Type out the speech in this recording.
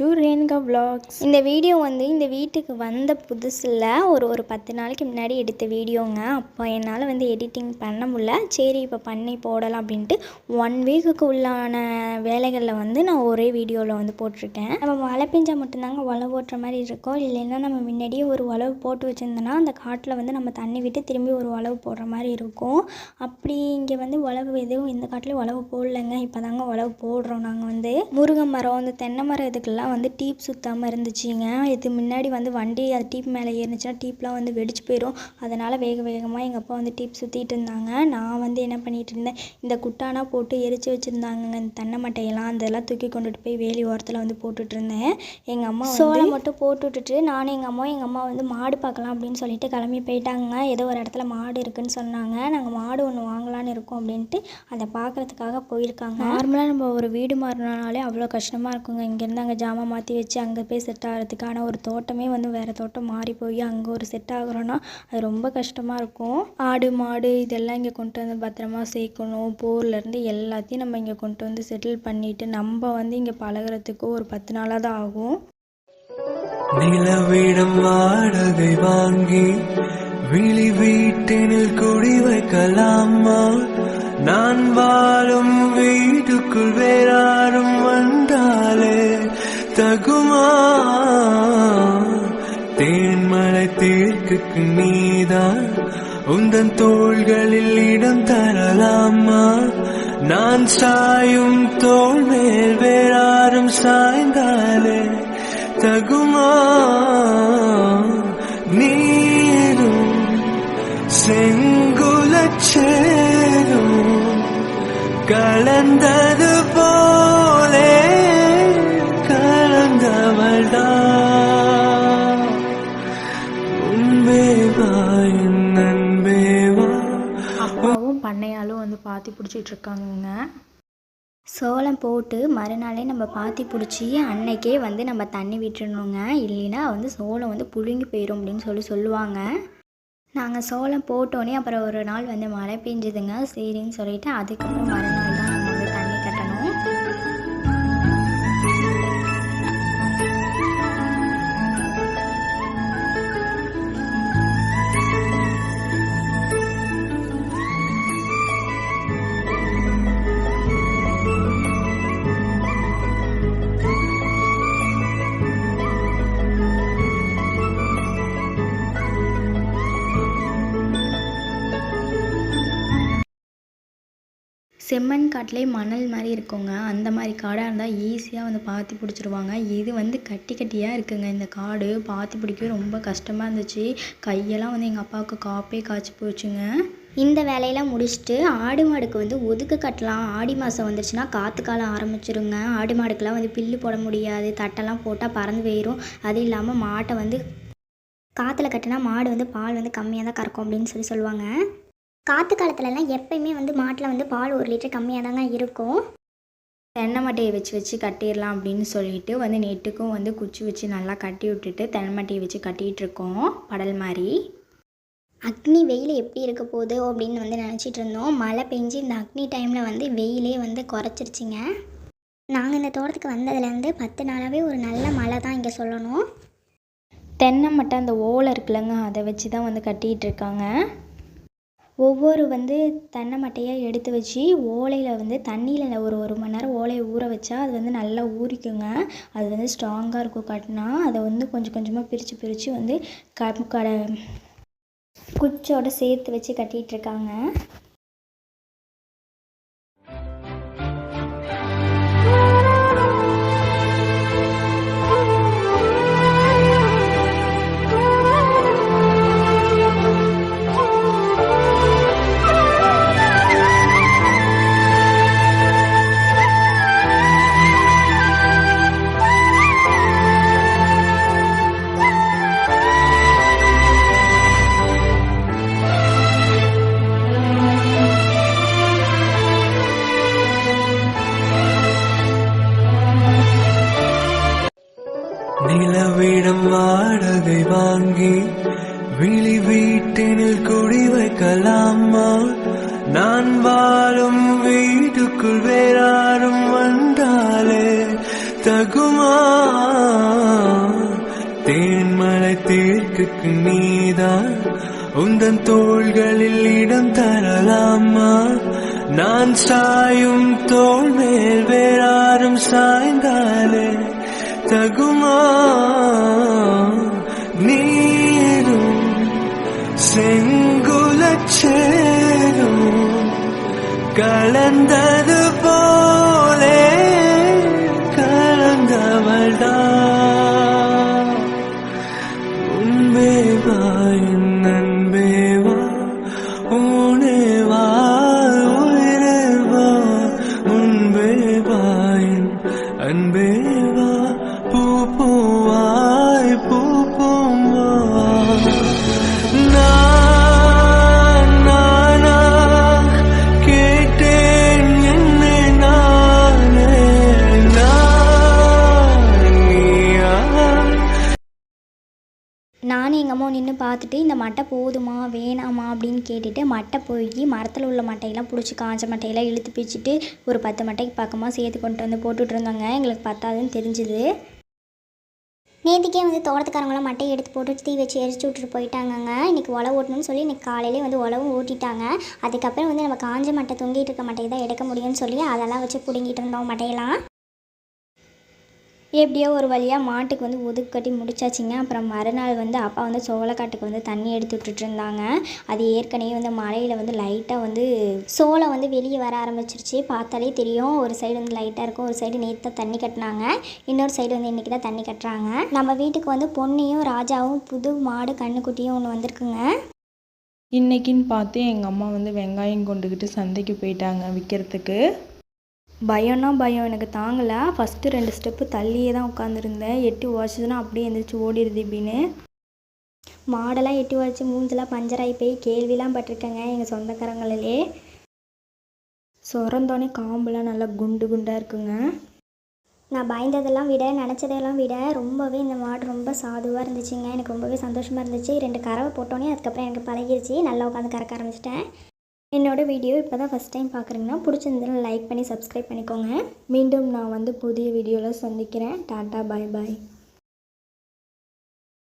To Renuka vlogs. இந்த video வந்து இந்த வீட்டுக்கு வந்த புதுசில் ஒரு 10 நாளைக்கு முன்னாடி எடுத்த வீடியோங்க. அப்போ என்னால் வந்து எடிட்டிங் பண்ண முடியல. சரி இப்போ பண்ணி போடலாம் அப்படின்ட்டு 1 வீக்குக்கு உள்ளான வேலைகளில் வந்து நான் ஒரே வீடியோவில் வந்து போட்டிருக்கேன். நம்ம மழை பெஞ்சால் மட்டும்தாங்க உழவு ஓட்டுற மாதிரி இருக்கும். இல்லைன்னா நம்ம முன்னாடியே ஒரு உழவு போட்டு வச்சுருந்தோன்னா அந்த காட்டில் வந்து நம்ம தண்ணி விட்டு திரும்பி ஒரு உழவு போடுற மாதிரி இருக்கும். அப்படி இங்கே வந்து உழவு எதுவும் இந்த காட்டில் உழவு போடலைங்க. இப்போ தாங்க உழவு போடுறோம். நாங்கள் வந்து முருங்கை மரம், இந்த தென்னை மரம் இதுக்கெல்லாம் வந்து டீப் சுத்தாமல் இருந்துச்சுங்க. இது முன்னாடி வந்து வண்டி அது டீப் மேலே ஏறிச்சுன்னா டீப்லாம் வந்து வெடிச்சு போயிடும். அதனால் வேகமாக எங்கள் அப்பா வந்து டீப் சுற்றிட்டு இருந்தாங்க. நான் வந்து என்ன பண்ணிகிட்டு இருந்தேன், இந்த குட்டானா போட்டு எரிச்சு வச்சுருந்தாங்க இந்த தென்னை மட்டையெல்லாம். அதெல்லாம் தூக்கி கொண்டுட்டு போய் வேலி ஓரத்தில் வந்து போட்டுட்டு இருந்தேன். எங்கள் அம்மா சோளம் மட்டும் போட்டு விட்டுட்டு நானும் எங்கள் அம்மா வந்து மாடு பார்க்கலாம் அப்படின்னு சொல்லிட்டு கிளம்பி போயிட்டாங்க. ஏதோ ஒரு இடத்துல மாடு இருக்குதுன்னு சொன்னாங்க. நாங்கள் மாடு ஒன்று வாங்கலான்னு இருக்கோம் அப்படின்ட்டு அதை பார்க்குறதுக்காக போயிருக்காங்க. நார்மலாக நம்ம ஒரு வீடு மாறினாலே அவ்வளோ கஷ்டமாக இருக்குங்க. இங்கேருந்து அங்கே ஜாமான் மாற்றி வச்சு அங்கே போய் செட் ஆகிறதுக்கு. ஆனால் ஒரு தோட்டமே வந்து வேறு தோட்டம் மாறி போய் அங்கே ஒரு செட் ஆகுறோன்னா அது ரொம்ப கஷ்டமாக இருக்கும். ஆடு மாடு இதெல்லாம் இங்கே கொண்டு வந்து பத்திரமா சேர்க்கணும். போர்லேருந்து எல்லாத்தையும் நம்ம இங்கே கொண்டு வந்து செட்டில் பண்ணிவிட்டு நம்ம வந்து இங்கே பழகிறதுக்கு ஒரு 10 நாளாக தான் ஆகும். நிலவிடம் வாடகை வாங்கி விழி வீட்டினில் குடி வைக்கலாமா? நான் வாழும் வீட்டுக்குள் வேறாரும் வந்தாலே தகுமா? தேன்மலை தீர்க்குக்கு நீதான் உந்தன் தோள்களில் இடம் தரலாமா? நான் சாயும் தோள் மேல் வேறாரும் சாய்ந்தாலே தகுமா? நீரும் செங்குலச்சேரும் கலந்தது போலே கலந்தவள்தான் உன்பேவா என் நண்பேவா. அப்பாவும் பண்ணையாலும் வந்து பாத்தி பிடிச்சிட்டு இருக்காங்க. சோளம் போட்டு மறுநாளே நம்ம பாத்தி பிடிச்சி அன்னைக்கே வந்து நம்ம தண்ணி விட்டுறணுங்க. இல்லைன்னா வந்து சோளம் வந்து புழுங்கி போயிடும் அப்படின்னு சொல்லுவாங்க. நாங்கள் சோளம் போட்டோன்னே அப்புறம் ஒரு நாள் வந்து மழை பெஞ்சுதுங்க. சரின்னு சொல்லிட்டு அதுக்கப்புறம் மறுநாள் தான் நம்ம வந்து தண்ணி கட்டணும். செம்மண் காட்டிலே மணல் மாதிரி இருக்குங்க. அந்த மாதிரி காடாக இருந்தால் ஈஸியாக வந்து பாத்தி பிடிச்சிருவாங்க. இது வந்து கட்டியாக இருக்குங்க. இந்த காடு பாத்தி பிடிக்க ரொம்ப கஷ்டமாக இருந்துச்சு. கையெல்லாம் வந்து எங்கள் அப்பாவுக்கு காப்பே காய்ச்சி போச்சுங்க. இந்த வேலையெல்லாம் முடிச்சுட்டு ஆடு மாடுக்கு வந்து ஒதுக்கு கட்டலாம். ஆடி மாதம் வந்துருச்சுன்னா காற்று காலம் ஆரம்பிச்சிருங்க. ஆடு மாடுக்கெல்லாம் வந்து புல்லு போட முடியாது. தட்டெல்லாம் போட்டால் பறந்து போயிடும். அது இல்லாமல் மாட்டை வந்து காற்றுல கட்டினா மாடு வந்து பால் வந்து கம்மியாக தான் கறக்கும் அப்படின்னு சொல்லுவாங்க. காற்று காலத்துலலாம் எப்பயுமே வந்து மாட்டில் வந்து பால் 1 லிட்டர் கம்மியாக தாங்க இருக்கும். தென்னை மட்டையை வச்சு கட்டிடலாம் அப்படின்னு சொல்லிட்டு வந்து நெட்டுக்கும் வந்து குச்சி வச்சு நல்லா கட்டி விட்டுட்டு தென்னை மட்டையை வச்சு கட்டிகிட்டு இருக்கோம் படல் மாதிரி. அக்னி வெயில் எப்படி இருக்க போகுது அப்படின்னு வந்து நினச்சிட்டு இருந்தோம். மழை பெஞ்சு இந்த அக்னி டைமில் வந்து வெயிலே வந்து குறைச்சிருச்சிங்க. நாங்கள் இந்த தோட்டத்துக்கு வந்ததுலேருந்து 10 நாளாகவே ஒரு நல்ல மழை தான் இங்கே சொல்லணும். தென்னை மட்டை அந்த ஓலை இருக்குல்லங்க, அதை வச்சு தான் வந்து கட்டிகிட்டு இருக்காங்க. ஒவ்வொரு வந்து தென்னை மட்டையாக எடுத்து வச்சு ஓலையில் வந்து தண்ணியில் ஒரு மணி நேரம் ஓலையை ஊற வச்சா அது வந்து நல்லா ஊறிக்குங்க. அது வந்து ஸ்ட்ராங்காக இருக்கும் கட்டினா. அதை வந்து கொஞ்சம் கொஞ்சமாக பிரித்து வந்து குச்சோடு சேர்த்து வச்சு கட்டிகிட்ருக்காங்க. நிலவிடம் வாடகை வாங்கி விழி வீட்டினில் குடி வைக்கலாமா? நான் வாழும் வீட்டுக்குள் வேறாரும் வந்தாலே தகுமா தேன்மலை தேர்க்குக்கு நீதான் உந்தன் தோள்களில் இடம் தரலாமா நான் சாயும் தோள் மேல் வேறாரும் சாய்ந்தாலே தகுமா நீரும் செங்குலச்சேரும் கலந்தது போலே கலந்தவள்தான் உன்பேவா என் அன்பேவா ஊனேவா உயிரேவா உன்பேவா என் அன்பேவா பூ பூவாய் பூ பூம்பா நானா கேட்டேன் என்னை நானே நீயா நானும் எங்கள் அம்மா நின்று பார்த்துட்டு இந்த மட்டை போதுமா வேணாமா அப்படின்னு கேட்டுட்டு மட்டை போய் மரத்தில் உள்ள மட்டையெல்லாம் பிடிச்சி காஞ்ச மட்டையெல்லாம் இழுத்து பிடிச்சிட்டு ஒரு 10 மட்டைக்கு பக்கமாக சேர்த்து கொண்டு வந்து போட்டுட்டு இருந்தாங்க. எங்களுக்கு பத்தாதுன்னு தெரிஞ்சுது. நேற்றுக்கே வந்து தோட்டத்துக்காரங்களாம் மட்டையை எடுத்து போட்டு தீ வச்சு எரிச்சு விட்டுட்டு போயிட்டாங்கங்க. இன்றைக்கி உழவு ஓட்டணும்னு சொல்லி இன்றைக்கி காலையிலே வந்து உழவும் ஓட்டிட்டாங்க. அதுக்கப்புறம் வந்து நம்ம காஞ்ச மட்டை தொங்கிட்டு இருக்க மட்டையை தான் எடுக்க முடியும்னு சொல்லி அதெல்லாம் வச்சு பிடுங்கிட்டு இருந்தோம் மட்டையெல்லாம். எப்படியோ ஒரு வழியாக மாட்டுக்கு வந்து ஒதுக்கு கட்டி முடிச்சாச்சுங்க. அப்புறம் மறுநாள் வந்து அப்பா வந்து சோளக்காட்டுக்கு வந்து தண்ணி எடுத்து விட்டுட்டு இருந்தாங்க. அது ஏற்கனவே வந்து மழையில் வந்து லைட்டாக வந்து சோளம் வந்து வெளியே வர ஆரம்பிச்சிருச்சு. பார்த்தாலே தெரியும். ஒரு சைடு வந்து லைட்டாக இருக்கும், ஒரு சைடு நேற்று தான் தண்ணி கட்டினாங்க, இன்னொரு சைடு வந்து இன்றைக்கி தான் தண்ணி கட்டுறாங்க. நம்ம வீட்டுக்கு வந்து பொன்னியும் ராஜாவும் புது மாடு கண்ணுக்குட்டியும் ஒன்று வந்திருக்குங்க. இன்றைக்கின்னு பார்த்து எங்கள் அம்மா வந்து வெங்காயம் கொண்டுக்கிட்டு சந்தைக்கு போயிட்டாங்க விற்கிறதுக்கு. பயம்னா பயம் எனக்கு தாங்கலை. ஃபஸ்ட்டு 2 ஸ்டெப்பு தள்ளியே தான் உட்காந்துருந்தேன். எட்டி உடச்சிதுன்னா அப்படியே எந்திரிச்சு ஓடிடுது இப்படின்னு. மாடெல்லாம் எட்டி உடச்சி மூஞ்செல்லாம் பஞ்சராகி போய் கேள்விலாம் பட்டிருக்கேங்க எங்கள் சொந்தக்காரங்களிலே. சொரந்தோடனே காம்பெல்லாம் நல்லா குண்டு குண்டாக இருக்குங்க. நான் பயந்ததெல்லாம் விட நினச்சதெல்லாம் விட ரொம்பவே இந்த மாடு ரொம்ப சாதுவாக இருந்துச்சுங்க. எனக்கு ரொம்பவே சந்தோஷமாக இருந்துச்சு. 2 கறவை போட்டோன்னே அதுக்கப்புறம் எனக்கு பழகிருச்சு. நல்லா உட்காந்து கறக்க ஆரம்பிச்சிட்டேன். என்னோடய வீடியோ இப்போ தான் ஃபஸ்ட் டைம் பார்க்குறீங்கன்னா பிடிச்சிருந்ததுன்னா லைக் பண்ணி சப்ஸ்கிரைப் பண்ணிக்கோங்க. மீண்டும் நான் வந்து புதிய வீடியோவில் சந்திக்கிறேன். டாட்டா பாய் பாய்.